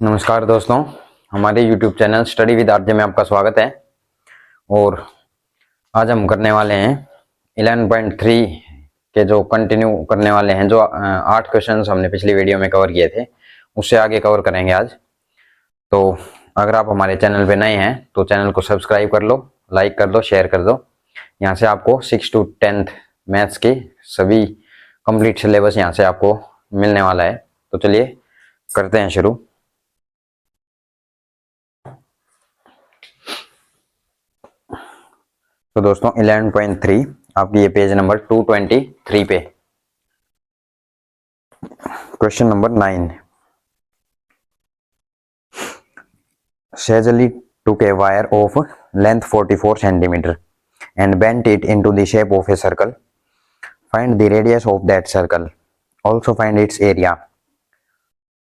नमस्कार दोस्तों, हमारे YouTube channel study with RJ में आपका स्वागत है। और आज हम करने वाले हैं 11.3 के जो कंटिन्यू करने वाले हैं। जो 8 क्वेश्चंस हमने पिछली वीडियो में कवर किए थे उससे आगे कवर करेंगे आज। तो अगर आप हमारे चैनल पे नए हैं तो चैनल को सब्सक्राइब कर लो, लाइक कर दो, शेयर कर दो। यहाँ से आपको 6 to 10th मैथ्स के सभी कंप्लीट सिलेबस यहाँ से आपको मिलने वाला है। तो चलिए करते हैं शुरू। तो दोस्तों 11.3 आपकी ये पेज नंबर 223 पे question number 9। Shazali took a wire of length 44 centimeter and bent it into the shape of a circle. Find the radius of that circle. Also find its area.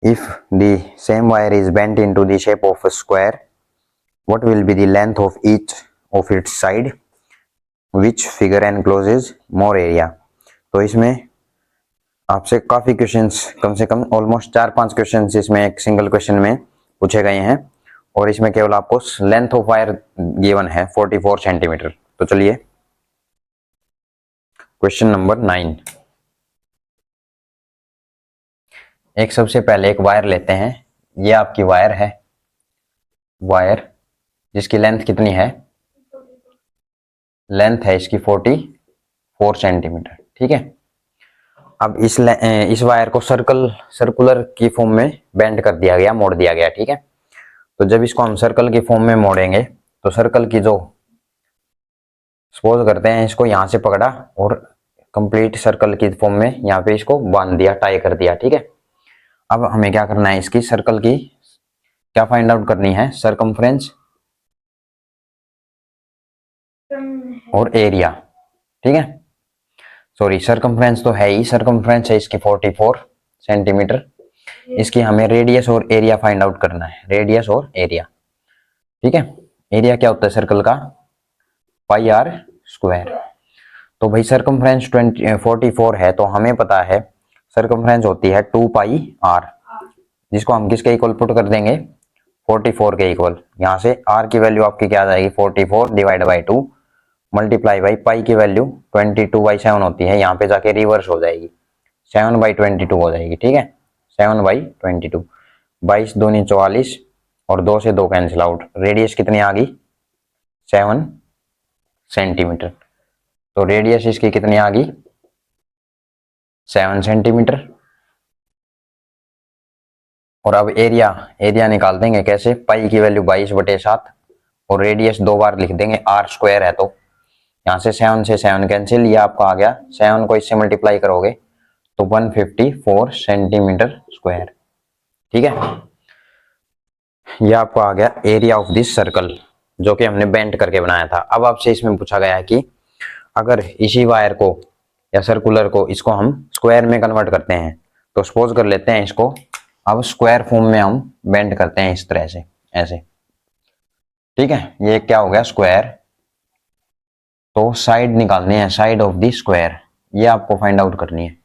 If the same wire is bent into the shape of a square, what will be the length of each of its side? Which figure encloses more area? तो इसमें आपसे काफी questions, कम से कम almost 4-5 questions इसमें एक single question में पूछे गए हैं और इसमें केवल आपको लेंथ ऑफ वायर गिवन है 44 सेंटीमीटर। तो चलिए क्वेश्चन नंबर 9। एक सबसे पहले एक वायर लेते हैं। ये आपकी वायर है, वायर जिसकी लेंथ कितनी है? लेंथ है इसकी 44 सेंटीमीटर। ठीक है। अब इस वायर को सर्कुलर की फॉर्म में बेंड कर दिया गया, मोड़ दिया गया। ठीक है। तो जब इसको हम सर्कल की फॉर्म में मोड़ेंगे तो सर्कल की जो सपोज करते हैं इसको यहां से पकड़ा और कंप्लीट सर्कल की फॉर्म में यहाँ पे इसको बांध दिया, टाई कर दिया। ठीक है। अब हमें क्या करना है? इसकी सर्कल की क्या फाइंड आउट करनी है? सरकमफ्रेंस और एरिया। ठीक है। सॉरी, सरकमफ्रेंस तो है ही, सरकमफ्रेंस है इसकी 44 सेंटीमीटर। इसकी हमें रेडियस और एरिया फाइंड आउट करना है, रेडियस और एरिया। ठीक है। एरिया क्या होता है सर्कल का? पाई आर स्क्वायर। तो भाई सरकमफ्रेंस 44 है तो हमें पता है सरकमफ्रेंस होती है 2 पाई आर, जिसको हम किसके इक्वल पुट कर देंगे? 44 के इक्वल। यहाँ से आर की वैल्यू आपकी क्या आ जाएगी? 44 divide by 2 multiply by pi की वैल्यू 22/7 होती है, यहाँ पे जाके रिवर्स हो जाएगी, 7/22 हो जाएगी। ठीक है। 7/22, 22 दूनी 44 और 2 से 2 कैंसिल आउट। रेडियस कितनी आ गई? 7 सेंटीमीटर। तो रेडियस इसकी कितनी आ गई? 7 सेंटीमीटर। और अब एरिया निकाल देंगे कैसे? पाई की वैल्यू 22/7 और रेडियस 2 बार लिख देंगे, आर स्क्वायर है तो यहाँ से 7 से 7 कैंसिल, ये आपका आ गया। 7 को इससे मल्टीप्लाई करोगे तो 154 सेंटीमीटर स्क्वायर। ठीक है। ये आपको आ गया एरिया ऑफ दिस सर्कल, जो कि हमने बेंड करके बनाया था। अब आपसे इसमें पूछा गया है कि अगर इसी वायर को या सर्कुलर को इसको हम स्क्वायर में कन्वर्ट करते हैं तो सपोज कर लेते हैं इसको अब स्क्वायर फॉर्म में हम बेंड करते हैं इस तरह से, ऐसे। ठीक है। ये क्या हो गया? स्क्वायर। तो साइड निकालनी है, साइड ऑफ द स्क्वायर, ये आपको फाइंड आउट करनी है।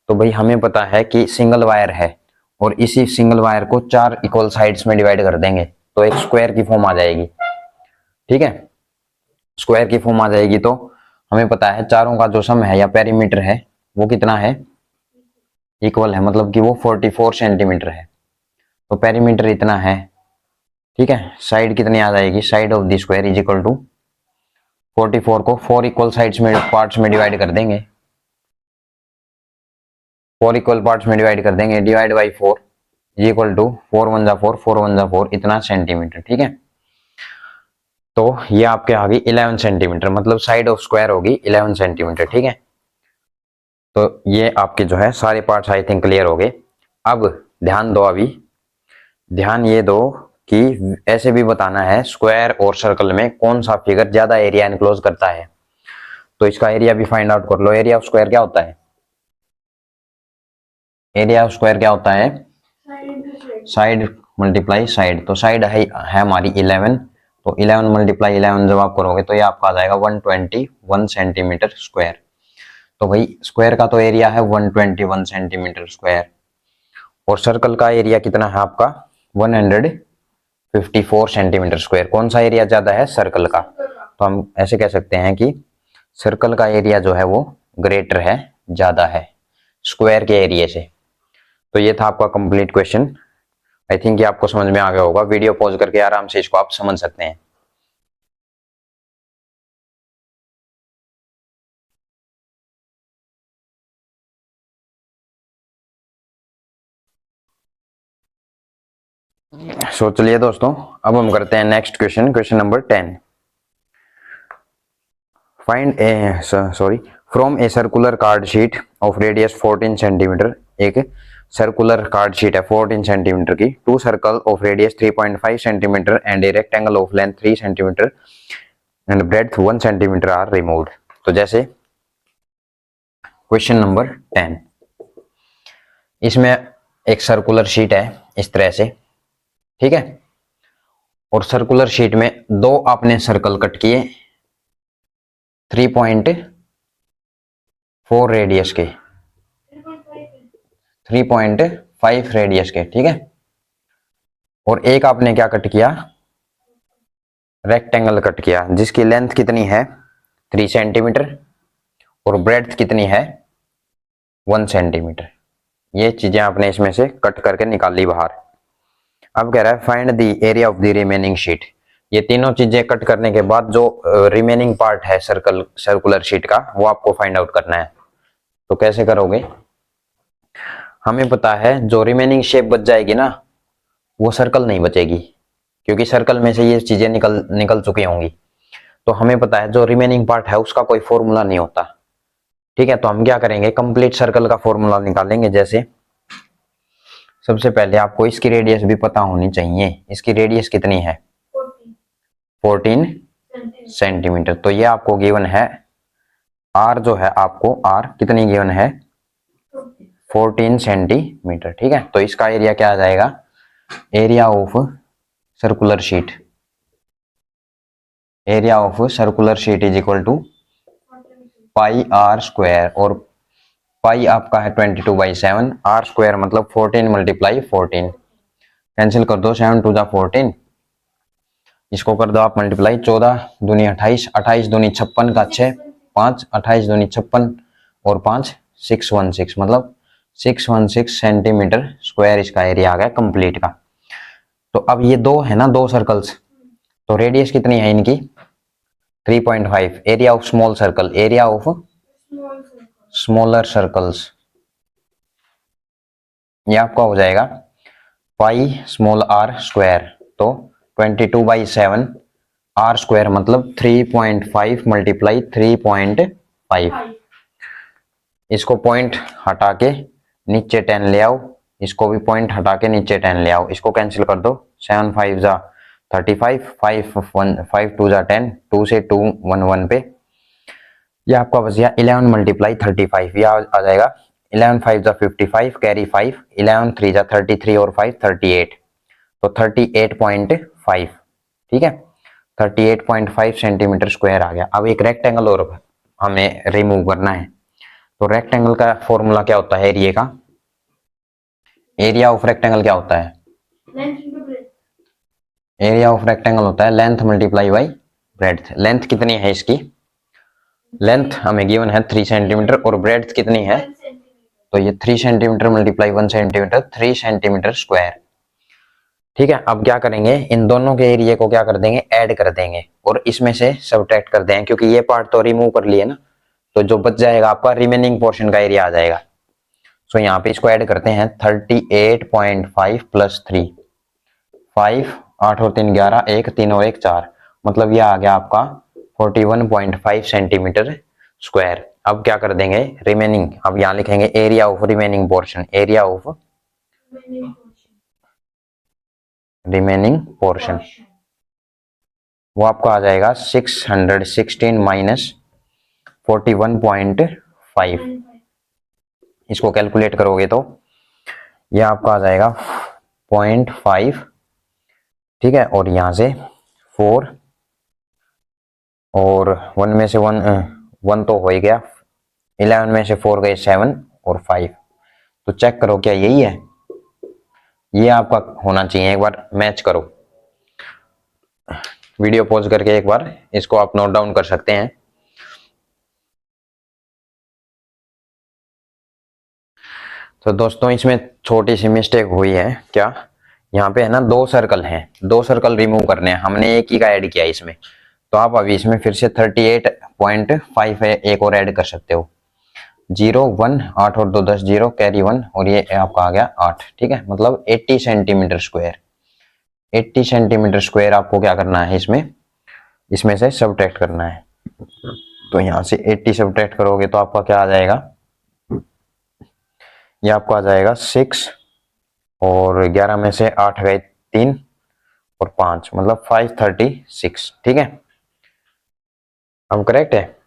तो भाई हमें पता है कि सिंगल वायर है और इसी सिंगल वायर को 4 इक्वल साइड्स में डिवाइड कर देंगे तो एक स्क्वायर की फॉर्म आ जाएगी। ठीक है। स्क्वायर की फॉर्म आ जाएगी तो हमें पता है चारों का जो सम है या पेरीमीटर है वो कितना है? इक्वल है, मतलब कि वो 44 सेंटीमीटर है। तो पेरीमीटर इतना है। ठीक है। साइड कितनी आ जाएगी? Side of the square is equal to 44 को 4 इक्वल साइड्स में पार्ट्स में डिवाइड कर देंगे, 4 इक्वल पार्ट्स में डिवाइड कर देंगे, divide by 4 is equal to 4 1 जा 4, 4 1 जा 4, इतना सेंटीमीटर। ठीक है। तो ये आपके आ गई 11 सेंटीमीटर, मतलब साइड ऑफ स्क्वायर होगी 11 सेंटीमीटर। ठीक है। तो ये आपके जो है सारे पार्ट्स आई थिंक क्लियर हो गए। अब ध्यान दो, अभी ध्यान ये दो कि ऐसे भी बताना है स्क्वायर और सर्कल में कौन सा फिगर ज्यादा एरिया एनक्लोज करता है। तो इसका एरिया भी फाइंड आउट कर लो। एरिया ऑफ स्क्वायर क्या होता है? एरिया ऑफ स्क्वायर क्या होता है? Side multiply side. तो साइड है हमारी 11, तो 11 मल्टीप्लाई 11 जब आप करोगे तो ये आपका आ जाएगा 121 सेंटीमीटर स्क्वायर। तो भाई स्क्वायर का तो एरिया है 121 सेंटीमीटर स्क्वायर और सर्कल का एरिया कितना है आपका? 154 सेंटीमीटर स्क्वायर। कौन सा एरिया ज्यादा है? सर्कल का। तो हम ऐसे कह सकते हैं कि सर्कल का एरिया जो है वो ग्रेटर है, ज्यादा है स्क्वायर के एरिया से। तो ये था आपका कंप्लीट क्वेश्चन। आई थिंक ये आपको समझ में आ गया होगा। वीडियो पॉज करके आराम से इसको आप समझ सकते हैं। सो चलिए दोस्तों, अब हम करते हैं next question, question number 10। Find a from a circular card sheet of radius 14 centimetre. एक सर्कुलर कार्ड शीट है 14 सेंटीमीटर की। Two circle of radius 3.5 centimetre and a rectangle of length 3 centimetre and breadth 1 centimetre are removed. तो जैसे question number 10, इसमें एक circular sheet है इस तरह से, ठीक है। और सर्कुलर शीट में दो आपने सर्कल कट किए 3.4 रेडियस के, 3.5 रेडियस के, ठीक है। और एक आपने क्या कट किया? रेक्टेंगल कट किया जिसकी लेंथ कितनी है? 3 सेंटीमीटर और ब्रेड्थ कितनी है? 1 सेंटीमीटर। ये चीजें आपने इसमें से कट करके निकाली बाहर। अब कह रहा है find the area of the remaining sheet. ये तीनों चीजें कट करने के बाद जो रिमेनिंग पार्ट है सर्कुलर शीट का, वो आपको फाइंड आउट करना है। तो कैसे करोगे? हमें पता है जो रिमेनिंग शेप बच जाएगी ना, वो सर्कल नहीं बचेगी, क्योंकि सर्कल में से ये चीजें निकल चुकी होंगी। तो हमें पता है जो रिमेनिंग पार्ट है उसका कोई फॉर्मूला नहीं होता, ठीक है। तो हम क्या करेंगे? कंप्लीट सर्कल का फॉर्मूला निकालेंगे। जैसे सबसे पहले आपको इसकी रेडियस भी पता होनी चाहिए। इसकी रेडियस कितनी है? 14 सेंटीमीटर। तो ये आपको गिवन है आर, जो है आपको आर कितनी गिवन है? 14 सेंटीमीटर, ठीक है। तो इसका एरिया क्या आ जाएगा? Area of circular sheet, area of circular sheet is equal to pi r square. और पाई आपका है 22/7, आर स्क्वायर मतलब 14 × 14। कैंसिल कर दो, 7 2 14। इसको कर दो आप मल्टीप्लाई, 14 दूनी 28, 28 दूनी 56 का 6, 5 28 दूनी 56 और 5 616, मतलब 616 सेंटीमीटर स्क्वायर इसका एरिया आ गया कंप्लीट का। तो अब ये दो है ना, दो सर्कल्स, तो रेडियस कितनी है इनकी? 3.5। Area of small circle, area of smaller circles, ये आपका हो जाएगा पाई स्मॉल आर स्क्वायर। तो 22/7 आर स्क्वायर मतलब 3.5 × 3.5। इसको पॉइंट हटा के नीचे 10 ले आओ, इसको भी पॉइंट हटा के नीचे 10 ले आओ। इसको कैंसिल कर दो, 7 5 जा 35, 5 5 2 जा 10, 2 से 2 1 1 पे ये आपका बच गया 11 × 35। ये आ जाएगा 11 5 जा 55, कैरी 5, 11 3 जा 33 और 5 38, तो 38.5, ठीक है। 38.5 सेंटीमीटर स्क्वायर आ गया। अब एक रेक्टेंगल और हमें रिमूव करना है। तो रेक्टेंगल का फॉर्मूला क्या होता है एरिया का? एरिया ऑफ रेक्टेंगल क्या होता है? एरिया ऑफ रेक्टेंगल होता है length multiply by breadth. Length कितनी है इसकी? लेंथ हमें गिवन है 3 सेंटीमीटर और ब्रेड्थ कितनी है? तो ये 3 सेंटीमीटर × 1 सेंटीमीटर, 3 सेंटीमीटर स्क्वायर, ठीक है। अब क्या करेंगे? इन दोनों के एरिया को क्या कर देंगे? ऐड कर देंगे और इसमें से सबट्रैक्ट कर देंगे, क्योंकि ये पार्ट तो रिमूव कर लिए ना, तो जो बच जाएगा आपका रिमेनिंग पोर्शन का एरिया आ जाएगा। सो यहाँ पे इसको ऐड करते हैं 38.5 + 3, 5 8 और 3 11, 1 3 और 1 4, मतलब ये आ गया आपका 41.5 सेंटीमीटर स्क्वायर। अब क्या कर देंगे? रिमेनिंग, अब यहाँ लिखेंगे area of remaining portion, area of remaining portion, वो आपका आ जाएगा 616 - 41.5। इसको कैलकुलेट करोगे तो ये आपका आ जाएगा 0.5, ठीक है। और यहां से 4 और 1 में से 1 तो हो ही गया, 11 में से 4 गए 7 और 5। तो चेक करो क्या यही है? ये आपका होना चाहिए। एक बार मैच करो, वीडियो पॉज करके एक बार इसको आप नोट डाउन कर सकते हैं। तो दोस्तों इसमें छोटी सी मिस्टेक हुई है। क्या, यहाँ पे है ना दो सर्कल हैं, दो सर्कल रिमूव करने हैं, हमने एक ही का ऐड किया इसमें। तो आप अभी इसमें फिर से 38.5 है, एक और ऐड कर सकते हो। 0 1 8 और 2 10 0 कैरी 1 और ये आपका आ गया 8। ठीक है, मतलब 80 सेंटीमीटर स्क्वायर। 80 सेंटीमीटर स्क्वायर आपको क्या करना है, इसमें से सबट्रैक्ट करना है। तो यहाँ से 80 सबट्रैक्ट करोगे तो आपका क्या आ जाएगा, ये आपको आ जाएगा 6 और 11 में से 8 गए 3 और 5, मतलब 536। ठीक है, अब करेक्ट है।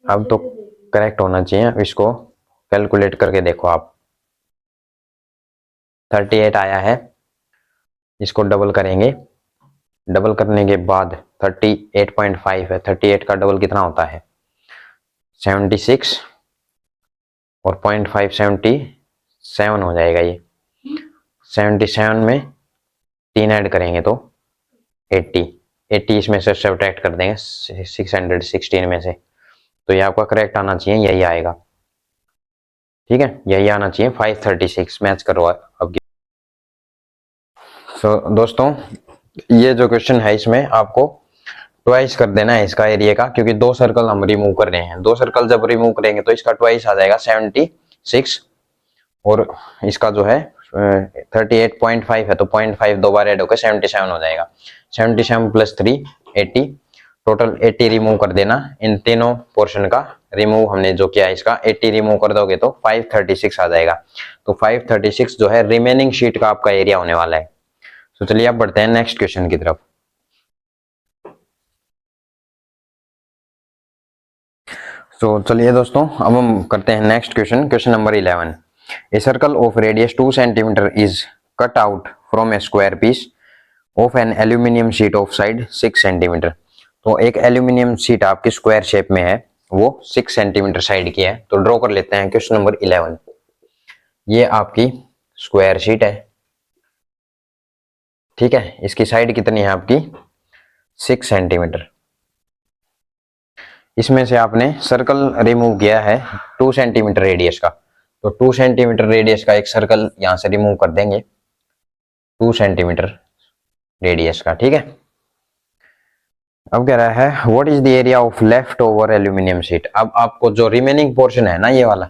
अब तो करेक्ट होना चाहिए, इसको कैलकुलेट करके देखो आप। 38 आया है, इसको डबल करेंगे, डबल करने के बाद 38.5 है, 38 का डबल कितना होता है 76 और 0.5 77 हो जाएगा। ये 77 में 3 ऐड करेंगे तो 80 इसमें से सब्ट्रैक्ट कर देंगे 616 में से, तो ये आपका करेक्ट आना चाहिए, यही आएगा। ठीक है, यही आना चाहिए 536। मैच करो अब। दोस्तों ये जो क्वेश्चन है इसमें आपको ट्वाइस कर देना है इसका एरिया का, क्योंकि दो सर्कल हम रिमूव कर रहे हैं। दो सर्कल जब रिमूव करेंगे तो इसका ट्वाइस आ जाएगा 76 और इसका जो है 38.5 है तो 0.5 दो बार ऐड होकर 77 हो जाएगा। 77 प्लस 3 80, टोटल 80 रिमूव कर देना। इन तीनों पोर्शन का रिमूव हमने जो किया इसका 80 रिमूव कर दोगे तो 536 आ जाएगा। तो 536 जो है रिमेनिंग शीट का आपका एरिया होने वाला है। तो चलिए अब बढ़ते हैं नेक्स्ट क्वेश्चन की तरफ। तो चलिए दोस्तों अब हम करते हैं next question, question number 11। A circle of radius 2 centimetre is cut out from a square piece of an aluminium sheet of side 6 centimetre. तो एक एल्यूमिनियम शीट आपकी स्क्वायर शेप में है, वो 6 सेंटीमीटर साइड की है। तो ड्रॉ कर लेते हैं क्वेश्चन नंबर 11। ये आपकी स्क्वायर शीट है, ठीक है, इसकी साइड कितनी है आपकी 6 सेंटीमीटर। इसमें से आपने सर्कल रिमूव किया है 2 सेंटीमीटर रेडियस का, तो 2 सेंटीमीटर रेडियस का एक सर्कल यहां से रिमूव कर देंगे 2 सेंटीमीटर रेडियस का। ठीक है, अब कह रहा है what is the area of left over aluminium sheet. अब आपको जो रिमेनिंग पोर्शन है ना ये वाला,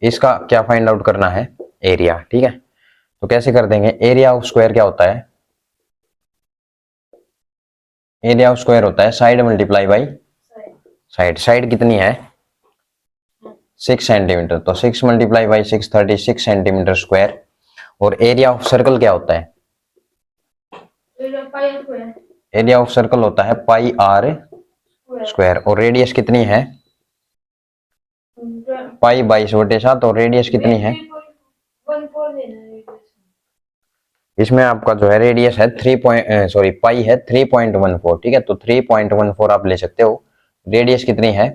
इसका क्या फाइंड आउट करना है, एरिया। ठीक है, तो कैसे कर देंगे, एरिया ऑफ स्क्वायर क्या होता है, एरिया ऑफ स्क्वायर होता है side multiply by side. Side कितनी है 6 सेंटीमीटर, तो 6 मल्टीप्लाई बाई 6 36 सेंटीमीटर स्क्वायर। और एरिया ऑफ सर्कल क्या होता है, एरिया ऑफ सर्कल होता है पाई आर स्क्वायर। और रेडियस कितनी है पाई 22/7 और रेडियस कितनी है, इसमें आपका जो है रेडियस है पाई है 3.14। ठीक है, तो 3.14 आप ले सकते हो। रेडियस कितनी है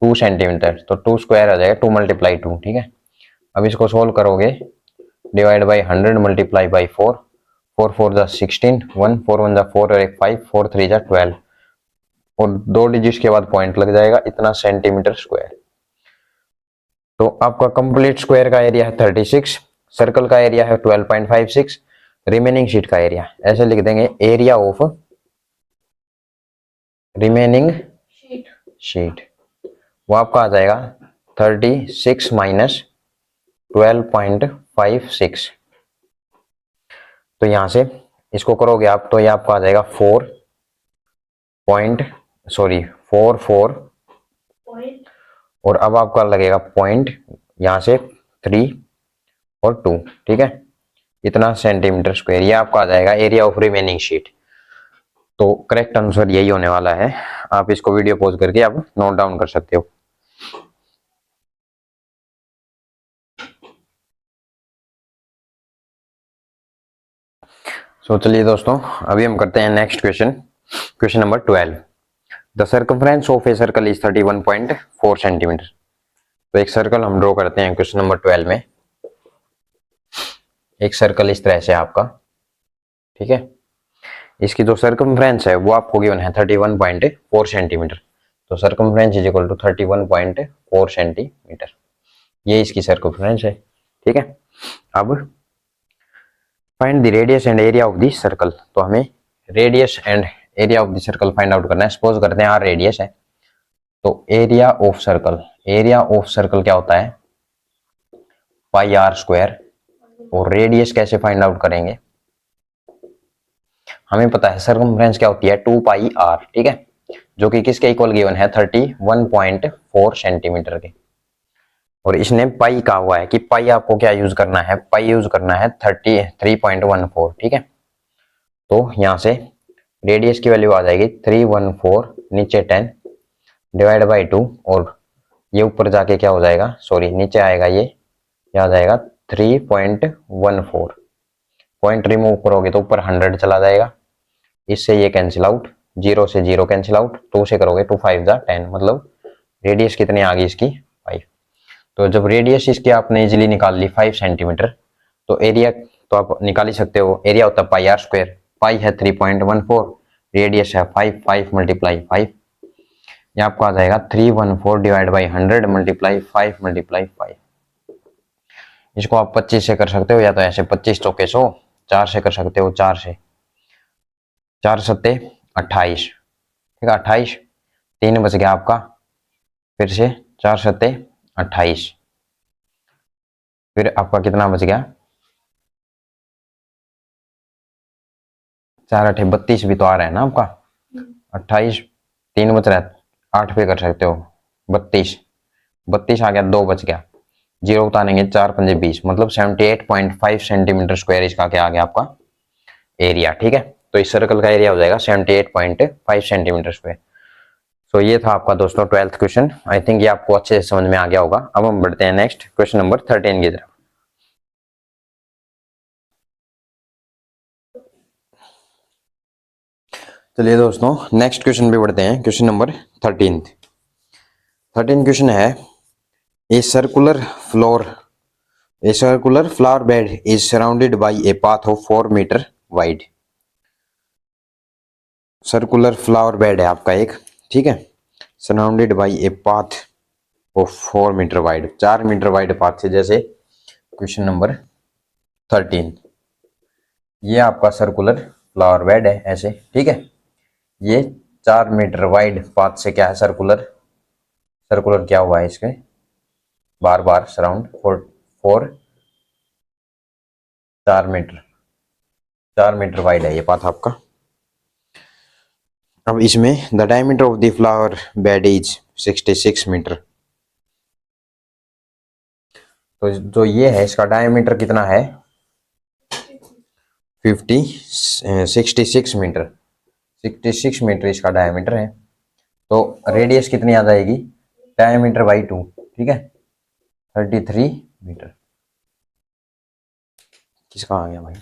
2 सेंटीमीटर, तो 2 स्क्वायर आ जाएगा 2 मल्टीप्लाई 2। ठीक है, अब इसको सोल्व करोगे, डिवाइड बाई 100 मल्टीप्लाई बाई 4, 4 4 जा 16, 1 4 1 जा 4 और 1 5, 4 3 जा 12 और 2 डिजिट के बाद पॉइंट लग जाएगा, इतना सेंटीमीटर स्क्वायर। तो आपका कंप्लीट स्क्वायर का एरिया है 36, सर्कल का एरिया है 12.56, रिमेनिंग शीट का एरिया ऐसे लिख देंगे, एरिया ऑफ रिमेनिंग शीट वो आपका आ जाएगा 36 माइनस 12.56। तो यहां से इसको करोगे आप तो ये आपका आ जाएगा 4 और अब आपका लगेगा पॉइंट यहां से 3 और 2। ठीक है, इतना सेंटीमीटर स्क्वायर, ये आपका आ जाएगा एरिया ऑफ रिमेनिंग शीट। तो करेक्ट आंसर यही होने वाला है। आप इसको वीडियो पॉज करके आप नोट डाउन कर सकते हो। चलिए दोस्तों अभी हम करते हैं next question, question number 12। The circumference of a circle is 31.4 centimetre. तो एक सर्कल हम ड्रॉ करते हैं क्वेश्चन नंबर 12 में। एक सर्कल इस तरह से आपका, ठीक है। इसकी जो सर्कमफ्रेंस है वो आपको गिवन है 31.4 सेंटीमीटर। तो circumference is equal to 31.4 centimetre, ये इसकी सर्कमफ्रेंस है, ठीक है। अब find the radius and area of the circle. तो हमें radius and area of the circle find out करना है। सपोज करते हैं आर रेडियस है, तो area of circle, area of circle क्या होता है, पाई आर स्क्वायर। और रेडियस कैसे फाइंड आउट करेंगे, हमें पता है सर्कमफ्रेंस क्या होती है 2 पाई आर, ठीक है, जो कि किसके इक्वल गिवन है 31.4 सेंटीमीटर के। और इसने पाई कहा हुआ है कि पाई आपको क्या यूज करना है, पाई यूज करना है 33.14, ठीक है। तो यहां से रेडियस की वैल्यू आ जाएगी 314, नीचे 10 डिवाइड बाई 2, और ये ऊपर जाके क्या हो जाएगा, सॉरी नीचे आएगा ये आ जाएगा 3.14। पॉइंट रिमूव करोगे तो ऊपर 100 चला जाएगा, इससे ये कैंसिल आउट, 0 से 0 कैंसिल आउट, 2 से करोगे 2 5 जा 10, मतलब रेडियस कितनी आ गई इसकी 5। तो जब रेडियस इसकी आपने इजीली निकाल ली 5 सेंटीमीटर, तो एरिया तो आप निकाल ही सकते हो, एरिया होता है पाई आर स्क्वायर, पाई है 3.14, रेडियस है 5, 5 मल्टीप्लाई 5, ये आपको आ जाएगा 314 डिवाइड बाई 100 मल्टीप्लाई 5 मल्टीप्लाई 5। इसको आप 25 से कर सकते हो, या तो ऐसे 25 चौके 100, 4 से कर सकते हो, 4 से 4 सत्ते 28, ठीक है, 28, 3 बच गया आपका, फिर से 4 सत्ते 28, फिर आपका कितना बच गया, 4 8 32 भी तो आ रहा है ना आपका, 28, 3 बच रहा है, 8 पे कर सकते हो, 32, 32 आ गया, 2 बच गया, 0 उतारेंगे, 4 पंजे 20, मतलब 78.5 सेंटीमीटर स्क्वायर इसका क्या आ गया आपका एरिया, ठीक है। तो इस सर्कल का एरिया हो जाएगा 78.5 सेंटीमीटर स्क्वायर। सो ये था आपका दोस्तों 12th क्वेश्चन। आई थिंक ये आपको अच्छे से समझ में आ गया होगा। अब हम बढ़ते हैं नेक्स्ट क्वेश्चन नंबर 13 की तरफ। चलिए दोस्तों नेक्स्ट क्वेश्चन पे बढ़ते हैं, क्वेश्चन नंबर 13। 13 क्वेश्चन है, a circular flower bed is surrounded by a path of 4 metre wide. Circular flower bed है आपका एक, ठीक है, surrounded by a path of 4 metre wide, 4 metre wide path से, जैसे क्वेश्चन नंबर 13, ये आपका सर्कुलर फ्लावर बेड है ऐसे, ठीक है, ये 4 मीटर वाइड पाथ से क्या है, सर्कुलर, सर्कुलर क्या हुआ है इसके, बार बार सराउंड 4 4 मीटर वाइड है ये पाथ आपका। अब इसमें the diameter of the flower bed is 66 metre. तो जो ये है इसका डायमीटर कितना है 66 मीटर, 66 मीटर इसका डायमीटर है। तो रेडियस कितनी आ जाएगी, डायमीटर बाई 2, ठीक है, 33 मीटर। किसका आ गया भाई,